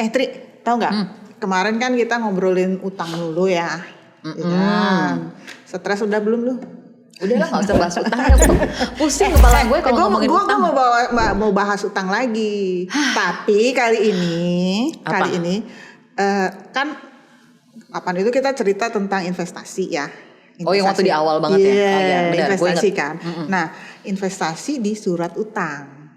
Tri, tahu nggak? Kemarin kan kita ngobrolin utang dulu ya. Ya. Stres udah belum lu? Udah lah, nggak usah bahas utang. Pusing kepala gue kalau ngomongin utang. Gue mau bahas utang lagi. Tapi kali ini kan kapan itu kita cerita tentang investasi ya. Oh, yang waktu di awal banget ya? Iya, investasi kan. Nah, investasi di surat utang.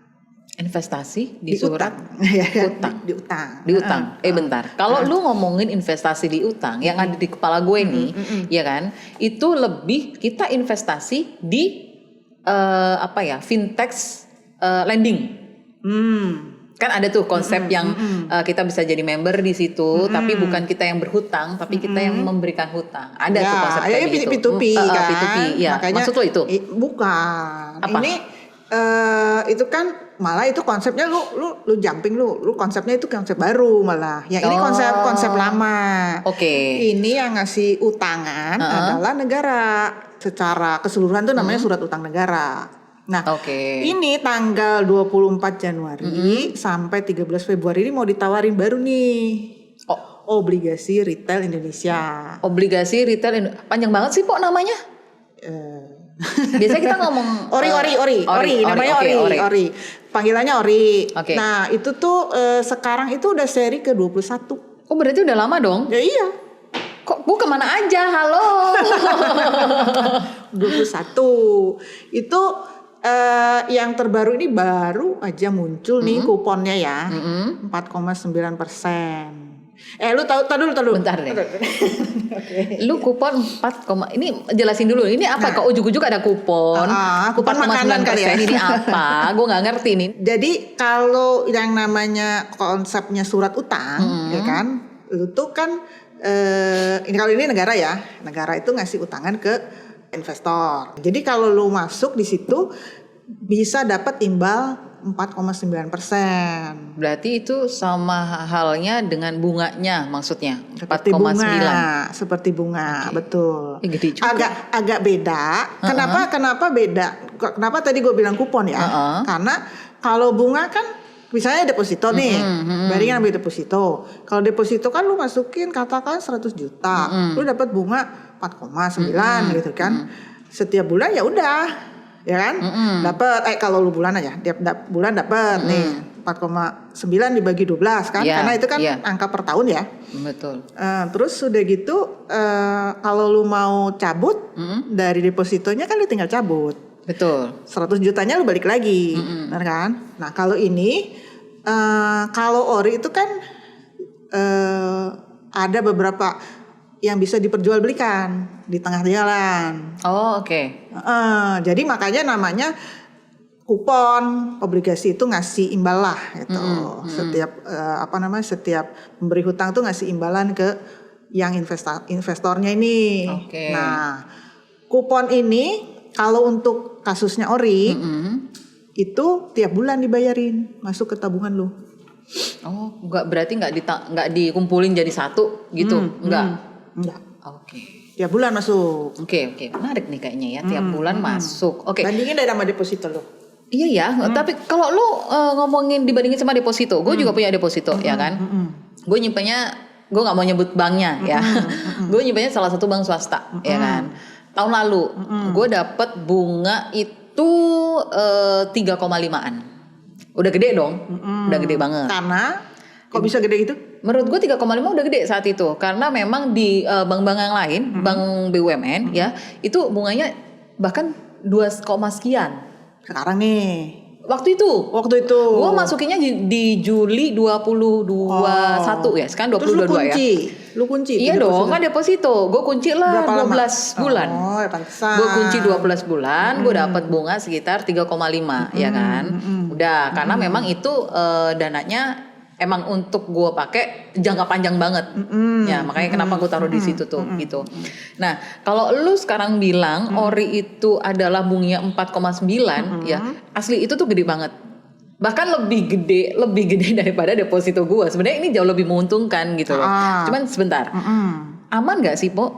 Investasi di surat utang. Di utang. Bentar. Kalau lu ngomongin investasi di utang, yang ada di kepala gue nih, ya kan? Itu lebih kita investasi di fintech lending. Kan ada tuh konsep yang kita bisa jadi member di situ, tapi bukan kita yang berhutang, tapi kita yang memberikan hutang. Ada tuh konsep kayak gitu. P2P kan. P2P, ya. Makanya, maksud lo itu? Bukan. Apa? Ini itu kan malah itu konsepnya lu jumping lu konsepnya itu konsep baru malah. Yang ini konsep lama. Oke. Ini yang ngasih utangan adalah negara. Secara keseluruhan tuh namanya surat utang negara. Nah, ini tanggal 24 Januari sampai 13 Februari ini mau ditawarin baru nih. Obligasi retail Indonesia. Obligasi retail panjang banget sih Pok namanya? Biasanya kita ngomong Ori, namanya Ori. Panggilannya Ori. Okay. Nah, itu tuh sekarang itu udah seri ke-21. Oh, berarti udah lama dong? Ya iya. Kok gue kemana aja? Halo. 21. Itu yang terbaru ini baru aja muncul nih kuponnya ya. 4,9%. Lu tahu dulu. Bentar deh. Lu kupon 4, ini jelasin dulu. Ini apa? Kok ujug-ujug ada kupon? Kupon makanan kali ya. Ini apa? Gue nggak ngerti nih. Jadi kalau yang namanya konsepnya surat utang, ya kan? Lu tuh kan kalau ini negara ya. Negara itu ngasih utangan ke investor. Jadi kalau lu masuk di situ bisa dapat imbal 4,9%. Berarti itu sama halnya dengan bunganya maksudnya. Seperti 4,9. Seperti bunga, betul. Gede juga. Agak beda. Kenapa beda? Kenapa tadi gue bilang kupon ya? Karena kalau bunga kan misalnya deposito nih, bayarin ambil deposito. Kalau deposito kan lu masukin katakan 100 juta, lu dapat bunga 4,9 gitu kan. Setiap bulan ya udah, ya kan? Dapat kalau lu bulan aja, tiap bulan dapat nih 4,9 dibagi 12 kan, karena itu kan angka per tahun ya. Betul. Terus udah gitu kalau lu mau cabut dari depositonya kan lu tinggal cabut. Betul. 100 jutanya lu balik lagi, benar kan? Nah kalau ini, kalau Ori itu kan ada beberapa yang bisa diperjualbelikan di tengah jalan. Oh oke. Jadi makanya namanya kupon. Obligasi itu ngasih imbal lah gitu. Setiap memberi hutang tuh ngasih imbalan ke yang investornya ini. Nah kupon ini kalau untuk kasusnya Ori itu tiap bulan dibayarin masuk ke tabungan lu. Oh, berarti nggak dikumpulin jadi satu gitu, enggak. Oke. Tiap bulan masuk. Oke. Menarik nih kayaknya ya, tiap bulan masuk. Oke. Bandingin dari sama deposito lu. Iya ya, tapi kalau lu ngomongin dibandingin sama deposito, gue juga punya deposito ya kan. Gue nyimpennya, gue nggak mau nyebut banknya ya. Gue nyimpennya salah satu bank swasta ya kan. Tahun lalu gue dapet bunga itu 3,5an. Udah gede dong, udah gede banget. Karena kok bisa gede gitu? Menurut gue 3,5 udah gede saat itu. Karena memang di bank-bank yang lain, bank BUMN ya, itu bunganya bahkan 2, sekian. Sekarang nih. Waktu itu. Gue masukinnya di Juli 2021 ya. Sekarang 2022 ya. Lu kunci? Iya dong, kan deposito. Gue kunci lah 12 bulan. Oh, ya pantesan. Gue kunci 12 bulan, gue dapat bunga sekitar 3,5 ya kan. Udah, karena memang itu dananya emang untuk gue pakai jangka panjang banget. Ya, makanya kenapa gue taruh di situ tuh gitu. Nah, kalau lu sekarang bilang Ori itu adalah bunganya 4,9 ya, asli itu tuh gede banget. Bahkan lebih gede daripada deposito gue. Sebenarnya ini jauh lebih menguntungkan gitu loh. Cuman sebentar. Aman gak sih, Po?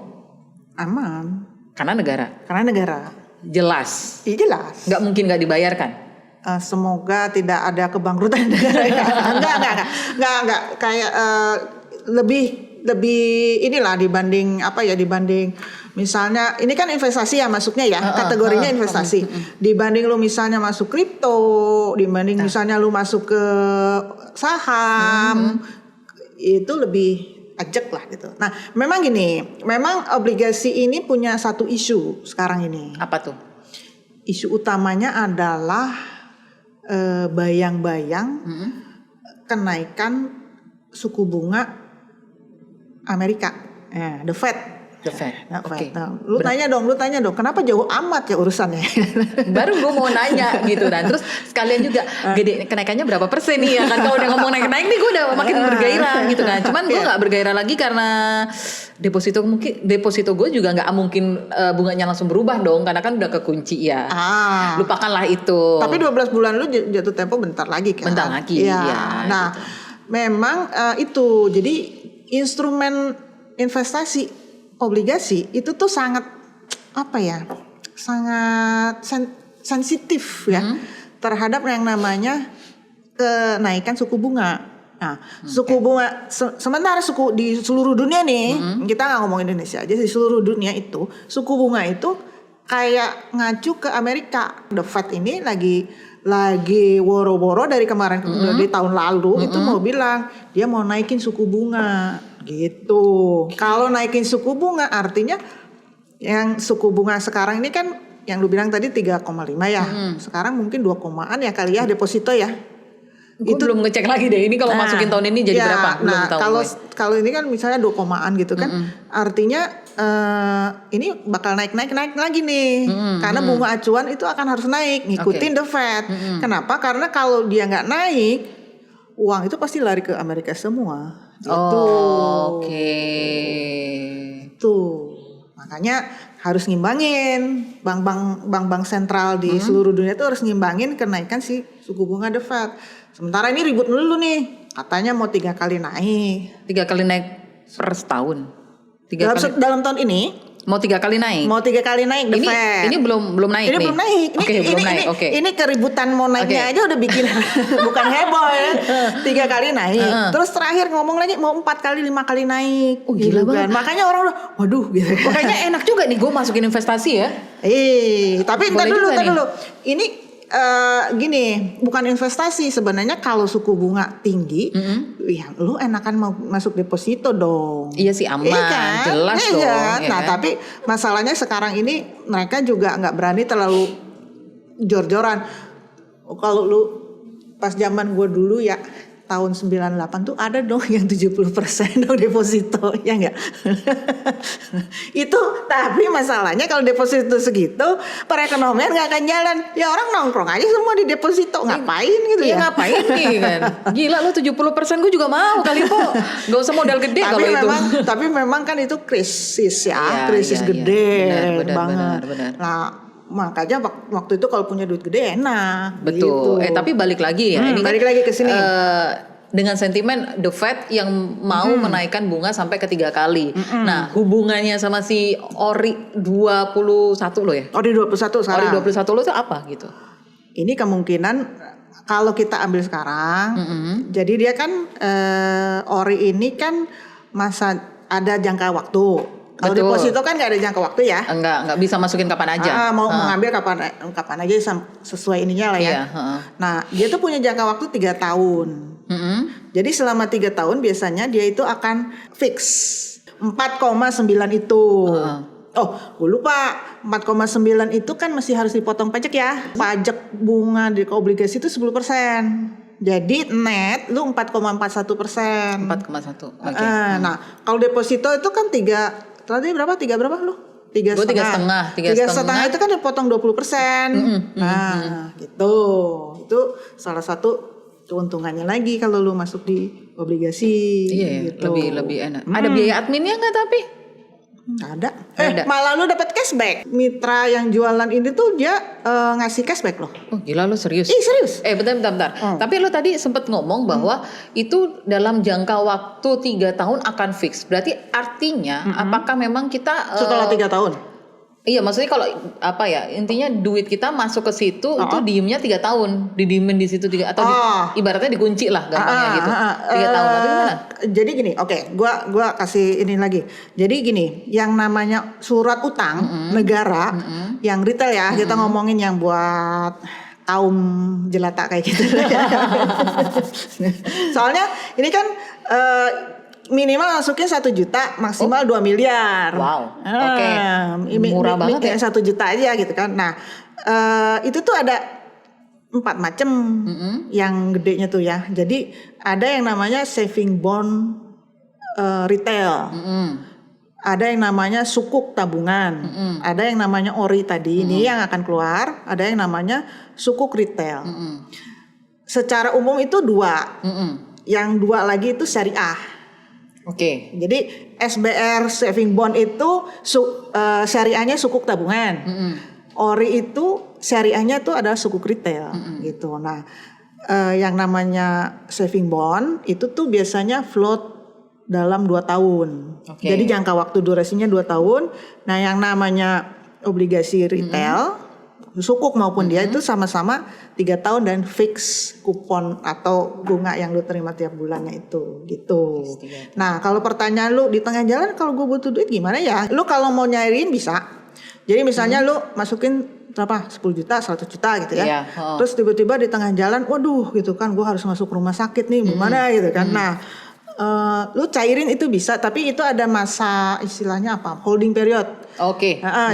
Aman. Karena negara. Jelas. Iya jelas. Gak mungkin gak dibayarkan. semoga tidak ada kebangkrutan negara. Enggak. Kayak lebih inilah dibanding misalnya ini kan investasi ya masuknya ya, kategorinya investasi. Dibanding lu misalnya masuk kripto, dibanding misalnya lu masuk ke saham, itu lebih ajak lah gitu. Nah, memang gini, memang obligasi ini punya satu isu sekarang ini. Apa tuh? Isu utamanya adalah bayang-bayang kenaikan suku bunga Amerika, the Fed. Nah, Okay. Nah, lu tanya dong, kenapa jauh amat ya urusannya? Baru gue mau nanya gitu dan terus sekalian juga gede kenaikannya berapa persen nih ya kan, kalau udah ngomong naik nih gue udah makin bergairah gitu kan. Cuman gue nggak bergairah lagi karena deposito gue juga nggak mungkin bunganya langsung berubah dong karena kan udah kekunci ya. Lupakanlah itu. Tapi 12 bulan lu jatuh tempo bentar lagi kan? Bentar lagi. Ya, nah, gitu. Memang itu jadi instrumen investasi obligasi itu tuh sangat sensitif ya terhadap yang namanya kenaikan suku bunga. Nah, suku bunga sementara di seluruh dunia nih, kita nggak ngomong Indonesia aja, di seluruh dunia itu suku bunga itu kayak ngacu ke Amerika. The Fed ini lagi woro-woro dari kemarin dari tahun lalu itu mau bilang dia mau naikin suku bunga gitu. Kalau naikin suku bunga artinya yang suku bunga sekarang ini kan yang lu bilang tadi 3,5 ya. Sekarang mungkin 2,an ya kali ya deposito ya. Gue belum ngecek lagi deh ini kalau masukin tahun ini jadi berapa? Belum tahu. Kalau ini kan misalnya 2,an gitu kan. Artinya ini bakal naik lagi nih. Karena bunga acuan itu akan harus naik ngikutin the Fed. Kenapa? Karena kalau dia nggak naik, uang itu pasti lari ke Amerika semua. Gitu. Tuh. Makanya harus ngimbangin bank-bank sentral di seluruh dunia itu harus ngimbangin kenaikan si suku bunga the Fed. Sementara ini ribut dulu nih, katanya mau 3 kali naik. 3 kali naik per setahun. Dalam tahun ini mau 3 kali naik. Mau 3 kali naik the Fed. Ini belum naik ini nih. Belum naik. Belum naik. Oke. Ini keributan mau naiknya aja udah bikin bukan heboh ya. 3 kali naik. Terus terakhir ngomong lagi mau 4 kali 5 kali naik. Gila banget. Makanya orang udah waduh gitu. Makanya enak juga nih gue masukin investasi ya. Tapi entar dulu. Ini gini, bukan investasi sebenarnya. Kalau suku bunga tinggi, ya lu enakan mau masuk deposito dong. Iya sih aman, kan? jelas dong. Kan? Nah tapi masalahnya sekarang ini mereka juga nggak berani terlalu jor-joran. Kalau lu pas zaman gue dulu ya tahun 98 tuh ada dong yang 70% dong deposito, ya enggak? Itu tapi masalahnya kalau deposito segitu perekonomian nggak akan jalan. Ya orang nongkrong aja semua di deposito, ngapain gitu ya? Ngapain nih kan? Gila lu 70% gue juga mau kali kok. Gak usah modal gede kalau itu. Tapi memang kan itu krisis ya, krisis gede banget. Benar. Nah makanya waktu itu kalau punya duit gede enak. Betul. Gitu. Tapi balik lagi ya. Ini balik lagi ke sini. Dengan sentimen the Fed yang mau menaikkan bunga sampai ke 3 kali. Nah hubungannya sama si Ori 21 lo ya? Ori 21 sekarang. Ori 21 lo itu apa gitu? Ini kemungkinan kalau kita ambil sekarang. Jadi dia kan Ori ini kan ada jangka waktu. Kalau deposito kan nggak ada jangka waktu ya? Nggak bisa masukin kapan aja. Mau mengambil kapan aja sesuai ininya lah ya. Iya, Nah dia tuh punya jangka waktu 3 tahun. Jadi selama 3 tahun biasanya dia itu akan fix 4,9 itu. Oh gue lupa 4,9 itu kan masih harus dipotong pajak ya. Pajak bunga di obligasi itu 10%. Jadi net lu 4,41%. 4,1. Oke. Nah kalau deposito itu kan 3 tadi berapa? 3 berapa lu? 3,5. 3,5 itu kan dipotong 20%. Nah, gitu. Itu salah satu keuntungannya lagi kalau lu masuk di obligasi. Iya, gitu. lebih enak. Ada biaya adminnya nggak tapi? Ada. Malah lu dapat cashback. Mitra yang jualan ini tuh dia ngasih cashback loh. Oh gila lu serius? Serius. Bentar. Tapi lu tadi sempet ngomong bahwa itu dalam jangka waktu 3 tahun akan fix. Berarti artinya apakah memang kita setelah 3 tahun? Iya, maksudnya kalau apa ya, intinya duit kita masuk ke situ itu diemnya 3 tahun, didiemin di situ atau ibaratnya dikunci lah gampangnya gitu. 3 tahun atau gimana? Jadi gini, gua kasih ini lagi. Jadi gini, yang namanya surat utang negara yang retail ya, kita ngomongin yang buat kaum jelata kayak gitu. Soalnya ini kan minimal masukin 1 juta, maksimal 2 miliar. Wow, oke. Murah banget ya. 1 juta aja gitu kan. Nah, itu tuh ada 4 macam yang gedenya tuh ya. Jadi ada yang namanya saving bond retail. Ada yang namanya sukuk tabungan. Ada yang namanya ori tadi, ini yang akan keluar. Ada yang namanya sukuk retail. Secara umum itu 2. Yang 2 lagi itu syariah. Oke. Jadi SBR saving bond itu syariahnya sukuk tabungan. Ori itu syariahnya tuh adalah sukuk retail gitu. Nah, yang namanya saving bond itu tuh biasanya float dalam 2 tahun. Jadi jangka waktu durasinya 2 tahun. Nah, yang namanya obligasi retail sukuk maupun dia itu sama-sama 3 tahun dan fix kupon atau bunga yang lu terima tiap bulannya itu gitu. Nah, kalau pertanyaan lu di tengah jalan kalau gue butuh duit gimana ya? Lu kalau mau nyairin bisa. Jadi misalnya lu masukin berapa? 10 juta, 100 juta gitu ya. Terus tiba-tiba di tengah jalan, waduh gitu kan gue harus masuk rumah sakit nih, gimana gitu kan. Nah, lu cairin itu bisa, tapi itu ada masa istilahnya apa? Holding period.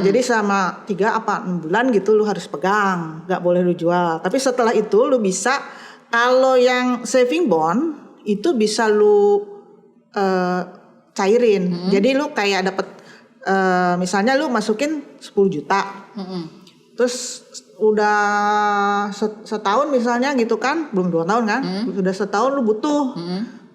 Jadi selama 3-6 bulan gitu lu harus pegang, nggak boleh lu jual. Tapi setelah itu lu bisa, kalau yang saving bond itu bisa lu cairin. Jadi lu kayak dapet misalnya lu masukin 10 juta. Terus udah setahun misalnya gitu kan, belum 2 tahun kan, udah setahun lu butuh.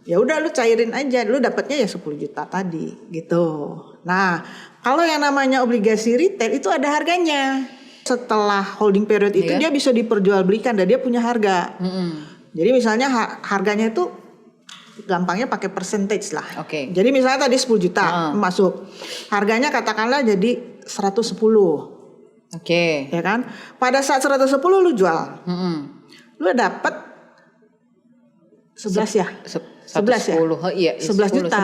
Ya udah lu cairin aja, lu dapatnya ya 10 juta tadi gitu. Nah, kalau yang namanya obligasi retail itu ada harganya. Setelah holding period itu dia bisa diperjualbelikan dan dia punya harga. Jadi misalnya harganya itu gampangnya pakai percentage lah. Jadi misalnya tadi 10 juta masuk. Harganya katakanlah jadi 110. Ya kan? Pada saat 110 lu jual. Lu dapat 11 ya? 11 ya? 11 juta.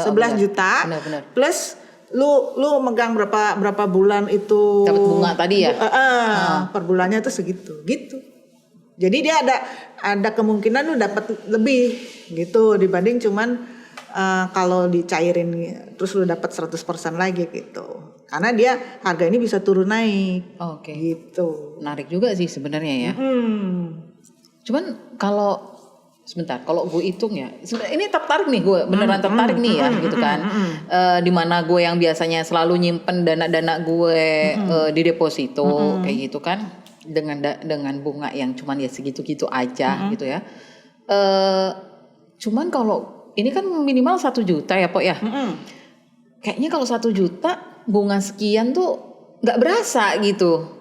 11 juta. Benar. Plus lu megang berapa bulan itu dapat bunga tadi ya? Per bulannya itu segitu gitu. Jadi dia ada kemungkinan lu dapat lebih gitu dibanding cuman kalau dicairin terus lu dapat 100% lagi gitu. Karena dia harga ini bisa turun naik. Gitu. Menarik juga sih sebenarnya ya. Cuman kalau sebentar, kalau gue hitung ya, ini tertarik nih gue, beneran tertarik nih ya, gitu kan. Dimana gue yang biasanya selalu nyimpen dana-dana gue di deposito, kayak gitu kan, dengan bunga yang cuman ya segitu-gitu aja, gitu ya. Cuman kalau ini kan minimal 1 juta ya, Pok ya. Kayaknya kalau 1 juta bunga sekian tuh nggak berasa gitu.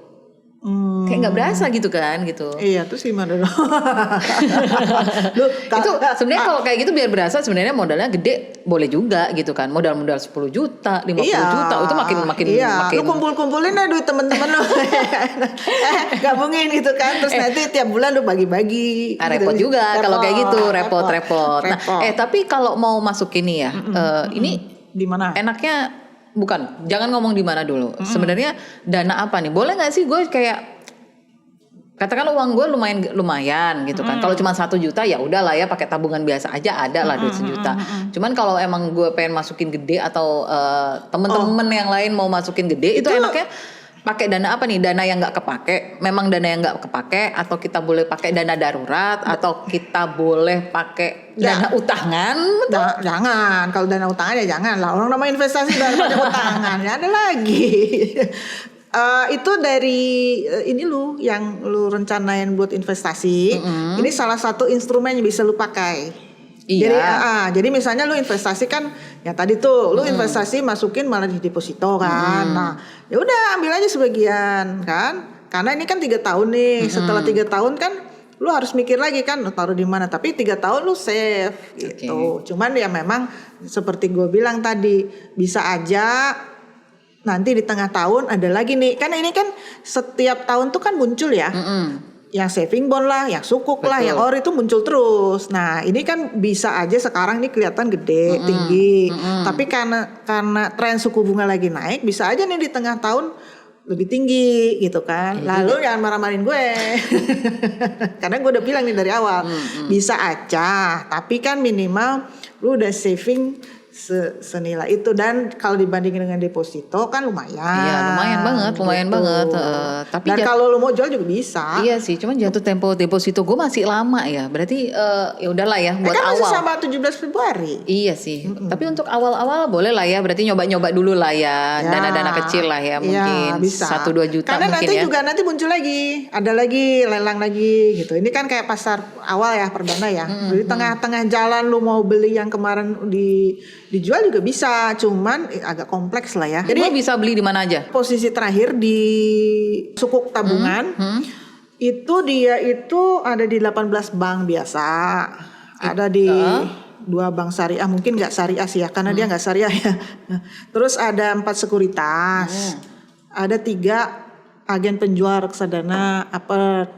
Kayak nggak berasa gitu kan gitu. Iya, terus gimana dong? Itu sebenarnya kalau kayak gitu biar berasa sebenarnya modalnya gede boleh juga gitu kan. Modal 10 juta, 50 juta itu makin lu kumpul-kumpulin deh duit temen-temen lu. Gabungin gitu kan. Terus nanti tiap bulan lu bagi-bagi. Repot gitu. juga kalau kayak gitu, repot. Nah, tapi kalau mau masuk ini ya, ini di mana? Enaknya bukan, jangan ngomong di mana dulu. Sebenarnya dana apa nih? Boleh nggak sih gue kayak katakan uang gue lumayan gitu kan. Kalau cuma 1 juta ya udahlah ya pakai tabungan biasa aja ada lah duit 1 juta. Cuman kalau emang gue pengen masukin gede atau temen-temen yang lain mau masukin gede itu enaknya pakai dana apa nih? Dana yang nggak kepake? Memang dana yang nggak kepake atau kita boleh pakai dana darurat atau kita boleh pakai dana utangan? Jangan, kalau dana utangan ya jangan lah. Orang namanya investasi daripada utangan ya ada lagi. Itu dari ini lu yang lu rencanain buat investasi. Ini salah satu instrumen yang bisa lu pakai. Jadi misalnya lu investasi kan ya tadi tuh lu investasi masukin malah di deposito kan. Nah, ya udah ambil aja sebagian kan. Karena ini kan 3 tahun nih. Setelah 3 tahun kan lu harus mikir lagi kan taruh di mana. Tapi 3 tahun lu save gitu. Cuman ya memang seperti gue bilang tadi bisa aja nanti di tengah tahun ada lagi nih. Kan ini kan setiap tahun tuh kan muncul ya. Yang saving bond lah, yang sukuk lah, yang ori itu muncul terus. Nah ini kan bisa aja sekarang ini kelihatan gede, tinggi. Tapi karena tren suku bunga lagi naik, bisa aja nih di tengah tahun lebih tinggi gitu kan. Lalu jangan marah-marahin gue. Karena gue udah bilang nih dari awal. Bisa aja, tapi kan minimal lu udah saving senilai itu, dan kalau dibandingin dengan deposito kan lumayan. Iya, lumayan banget. Tapi dan kalau lu mau jual juga bisa. Iya sih, cuman jatuh tempo deposito gue masih lama ya. Berarti ya udahlah ya buat kan awal. masih sama 17 Februari. Iya sih. Tapi untuk awal-awal boleh lah ya. Berarti nyoba-nyoba dulu lah ya. Dana-dana kecil lah ya, mungkin 1-2 juta karena mungkin nanti ya. juga nanti muncul lagi, ada lagi lelang lagi gitu. Ini kan kayak pasar awal ya, perdana ya. Jadi tengah-tengah jalan lu mau beli yang kemarin dijual juga bisa, cuman agak kompleks lah ya. Jadi lo bisa beli di mana aja? Posisi terakhir di sukuk tabungan itu dia itu ada di 18 bank biasa, ada di 2 bank syariah, mungkin nggak syariah sih ya, karena dia nggak syariah ya. Terus ada 4 sekuritas, ada 3 agen penjual reksadana apa.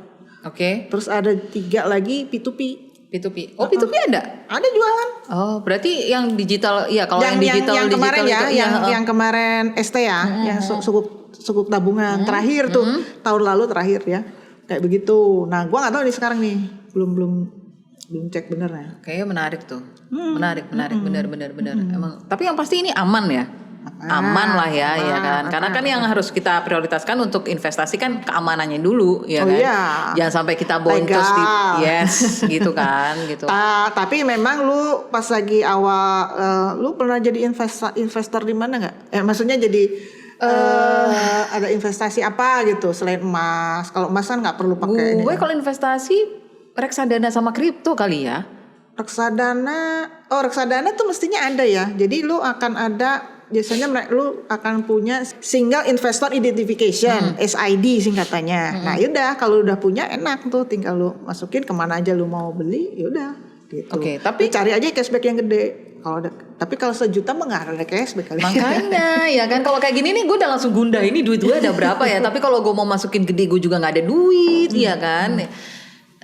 Terus ada 3 lagi P2P. P2P. Oh, P2P ada? Ada jualan. Oh, berarti yang digital, ya kalau yang digital yang kemarin digital ya, itu, yang kemarin ST ya, yang sukuk tabungan terakhir tuh tahun lalu terakhir ya, kayak begitu. Nah, gua nggak tahu nih sekarang nih, belum cek bener ya. Kayaknya menarik tuh, menarik, benar. Emang, tapi yang pasti ini aman ya. Aman lah ya, ya kan. Karena kan yang harus kita prioritaskan untuk investasi kan keamanannya dulu, ya kan. Iya. Jangan sampai kita boncos gitu kan, gitu. Tapi memang lu pas lagi awal, lu pernah jadi investor di mana nggak? Maksudnya jadi ada investasi apa gitu selain emas? Kalau emas kan nggak perlu pakai ini. Gue kalau investasi reksadana sama kripto kali ya. Reksadana tuh mestinya ada ya. Jadi lu akan ada, biasanya lu akan punya single investor identification, SID singkatannya. Nah, yaudah kalau udah punya enak tuh, tinggal lu masukin kemana aja lu mau beli, yaudah gitu. Tapi cari aja cashback yang gede. Tapi kalau 1 juta mah nggak ada cashback kali. Makanya ya kan, kalau kayak gini nih gue udah langsung gundah, ini duit gue ada berapa ya. Tapi kalau gue mau masukin gede gue juga nggak ada duit, ya kan.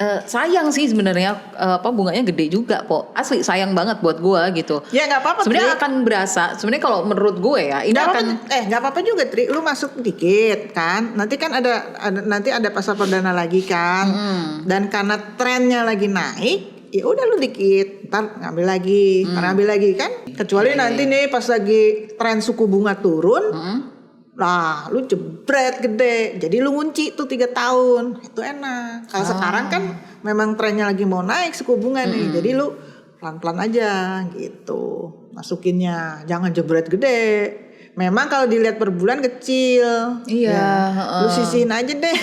Sayang sih sebenarnya, bunganya gede juga, Po. Asli sayang banget buat gue gitu. Ya nggak apa-apa. Sebenarnya akan berasa. Sebenarnya kalau menurut gue ya, ini nggak apa-apa juga, Tri. Lu masuk dikit kan. Nanti kan nanti ada pasar perdana lagi kan. Dan karena trennya lagi naik, ya udah lu dikit, ntar ngambil lagi kan. Kecuali nanti nih pas lagi tren suku bunga turun. Nah, lu jebret gede, jadi lu ngunci tuh 3 tahun, itu enak. Kalau sekarang kan memang trennya lagi mau naik suku bunga nih, jadi lu pelan-pelan aja gitu masukinnya, jangan jebret gede. Memang kalau dilihat per bulan kecil, lu sisihin aja deh.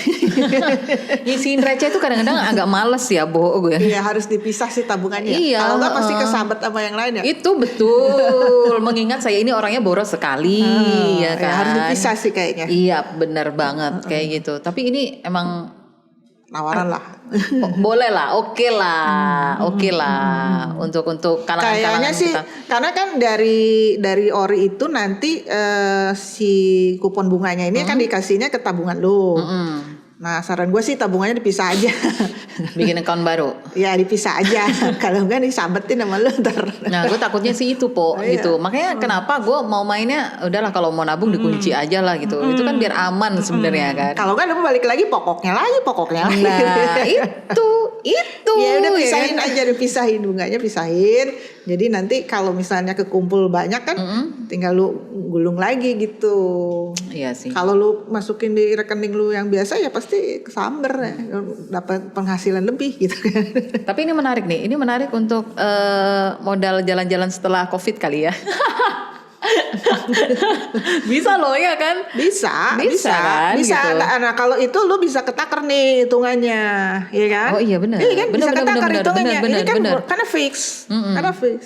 Nyisihin receh itu kadang-kadang agak males ya, Bo, gue. Iya, harus dipisah sih tabungannya. Kalau nggak pasti kesabet sama yang lain ya. Itu betul. Mengingat saya ini orangnya boros sekali, ya kan. Harus dipisah sih kayaknya. Iya, benar banget kayak gitu. Tapi ini emang tawaran lah. Boleh lah, oke lah. Untuk kalangan-kalangan kayaknya sih kita. Karena kan dari ori itu nanti si kupon bunganya ini kan dikasihnya ke tabungan lu. Nah, saran gue sih tabungannya dipisah aja. Bikin account baru. Ya, dipisah aja. Kalau enggak disabetin sama lu ntar. Nah, gue takutnya sih itu, Po, gitu. Makanya kenapa gue mau mainnya udahlah kalau mau nabung dikunci aja lah gitu. Itu kan biar aman sebenarnya kan. Kalau kan lu balik lagi pokoknya lagi. Nah, itu. Ya udah pisahin aja, dipisahin bunganya, pisahin. Jadi nanti kalau misalnya kekumpul banyak kan tinggal lu gulung lagi gitu. Iya sih. Kalau lu masukin di rekening lu yang biasa ya pasti kesamber ya, dapat penghasilan lebih gitu kan. Tapi ini menarik nih. Ini menarik untuk modal jalan-jalan setelah Covid kali ya. Bisa loh ya kan? Bisa kan? Gitu. Nah, kalau itu lu bisa ketakar nih hitungannya, ya kan? Oh iya benar. Iya kan, bisa ketakar hitungannya. Ini kan bener. karena fix.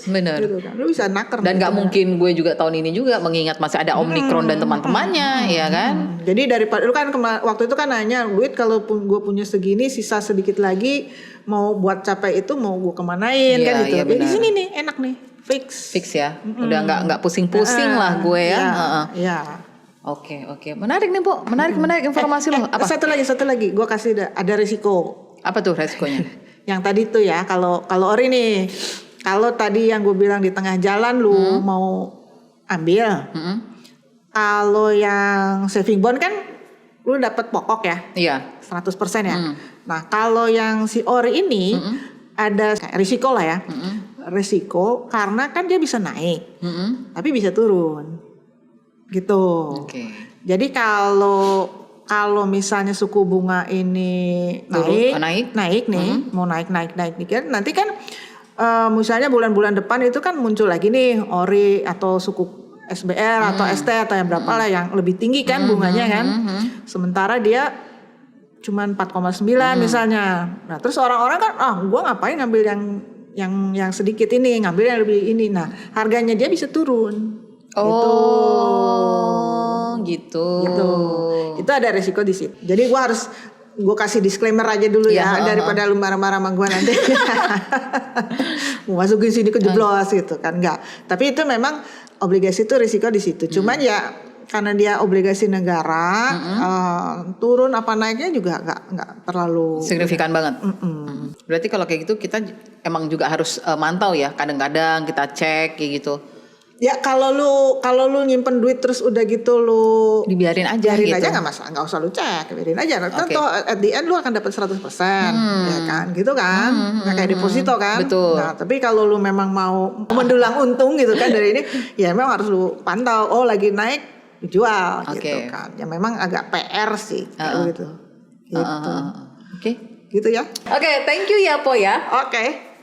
Benar. Gitu kan. Lu bisa naker. Dan nggak mungkin gue juga tahun ini juga, mengingat masih ada Omicron dan teman-temannya, ya kan? Jadi daripada lu kan waktu itu kan nanya duit, kalau gue punya segini, sisa sedikit lagi, mau buat capai itu mau gue kemanain kan gitu. Iya, di sini nih enak nih. Fix ya. Udah nggak pusing-pusing lah gue ya. Iya. Oke. Menarik nih, Po. Menarik informasi lo. Apa? Satu lagi. Gue kasih ada risiko. Apa tuh resikonya? Yang tadi tuh ya, kalau ori nih, kalau tadi yang gue bilang di tengah jalan lu mau ambil, kalau yang saving bond kan lu dapat pokok ya, Iya. 100% ya. Nah kalau yang si ori ini ada kayak risiko lah ya, risiko karena kan dia bisa naik, tapi bisa turun. Gitu. Oke. Jadi kalau misalnya suku bunga ini naik nih, mau naik nih kan nanti kan misalnya bulan-bulan depan itu kan muncul lagi nih ori atau suku SBR atau ST atau yang berapa lah yang lebih tinggi kan bunganya kan. Sementara dia cuman 4,9 misalnya. Nah, terus orang-orang kan gua ngapain ngambil yang sedikit ini, ngambil yang lebih ini. Nah, harganya dia bisa turun. Gitu. Itu ada resiko di situ. Jadi gue kasih disclaimer aja dulu ya daripada lu marah-marah sama gue nanti. Mau masukin sini kejeblos gitu kan, enggak. Tapi itu memang obligasi itu risiko di situ. Cuman ya karena dia obligasi negara, turun apa naiknya juga enggak terlalu signifikan banget. Berarti kalau kayak gitu kita emang juga harus mantau ya. Kadang-kadang kita cek kayak gitu. Ya kalau lu nyimpen duit terus udah gitu lu dibiarin aja biarin gitu. aja enggak masalah, enggak usah lu cek, biarin aja. Nanti at the end lu akan dapat 100%, ya kan? Gitu kan? Nah, kayak deposito kan? Betul. Nah, tapi kalau lu memang mau mendulang untung gitu kan dari ini, ya memang harus lu pantau. Oh, lagi naik jual gitu kan. Ya memang agak PR sih kayak gitu. Gitu. Oke. Gitu ya. Oke, thank you ya Po ya. Oke.